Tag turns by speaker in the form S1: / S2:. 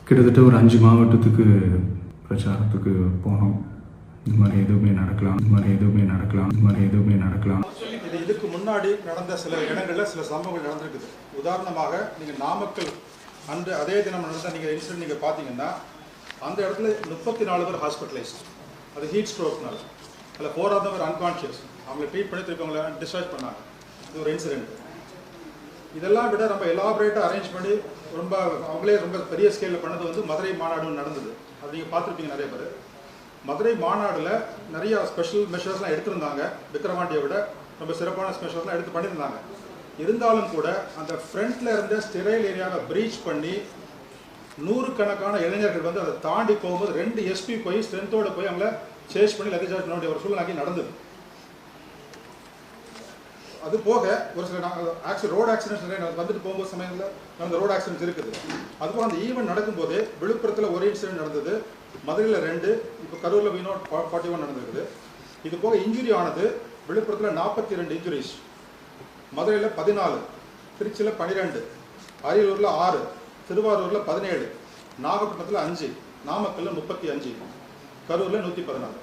S1: கிட்டத்தட்ட ஒரு 5 மாவட்டத்துக்கு பிரச்சாரத்துக்கு போனோம். இந்த மாதிரி எதுவுமே நடக்கலாம், இந்த மாதிரி எதுவுமே நடக்கலாம், இந்த மாதிரி எதுவுமே நடக்கலாம்.
S2: இதுக்கு முன்னாடி நடந்த சில இடங்களில் சில சம்பவங்கள் நடந்திருக்குது. உதாரணமாக நீங்கள் நாமக்கல் அன்று அதே தினம் நடந்த நீங்கள் இன்சிடென்ட் நீங்கள் பார்த்தீங்கன்னா அந்த இடத்துல 34 பேர் ஹாஸ்பிட்டலைஸ்ட். அது ஹீட் ஸ்ட்ரோக்னால. அதில் 4 பேர் அன்கான்ஷியஸ். அவங்களை ட்ரீட் பண்ணி திருப்பி அவங்கள டிஸ்சார்ஜ் பண்ணாங்க. இது ஒரு இன்சிடென்ட். இதெல்லாம் விட ரொம்ப எலாபரேட்டாக அரேஞ்ச் பண்ணி ரொம்ப அவங்களே ரொம்ப பெரிய ஸ்கேலில் பண்ணது வந்து மதுரை மாநாடு நடந்தது. அது நீங்கள் பார்த்துருப்பீங்க நிறைய பேர். மதுரை மாநாடில் நிறைய ஸ்பெஷல் மெஷர்ஸ்லாம் எடுத்திருந்தாங்க. விக்ரவாண்டியை விட ரொம்ப சிறப்பான ஸ்பெஷல்ஸ்லாம் எடுத்து பண்ணியிருந்தாங்க. இருந்தாலும் கூட அந்த ஃப்ரண்ட்டில் இருந்த ஸ்டெரைல் ஏரியாவை ப்ரீச் பண்ணி 100கணக்கான இளைஞர்கள் வந்து அதை தாண்டி போகும்போது 2 எஸ்பி போய் ஸ்ட்ரென்த்தோடு போய் அவங்கள சேஸ் பண்ணி லக்கேஜ் பண்ண வேண்டிய ஒரு சூழ்நிலை நடந்தது. அது போக ஒரு சில ரோடு ஆக்சிடென்ட்ஸ் வந்துட்டு போகும்போது சமயத்தில் அந்த ரோடு ஆக்சிடென்ட்ஸ் இருக்குது. அதுபோக அந்த ஈவெண்ட் நடக்கும்போது விழுப்புரத்தில் ஒரு இன்சிடென்ட் நடந்தது, மதுரையில் 2, இப்போ கரூரில் வினோட் 41 நடந்திருக்குது. இது போக இன்ஜுரி ஆனது விழுப்புரத்தில் 42 இன்ஜுரிஸ், மதுரையில் 14, திருச்சியில் 12, அரியலூரில் 6, திருவாரூரில் 17, நாகப்பட்டினத்தில் 5, நாமக்கல்லில் 35, கரூரில் 114.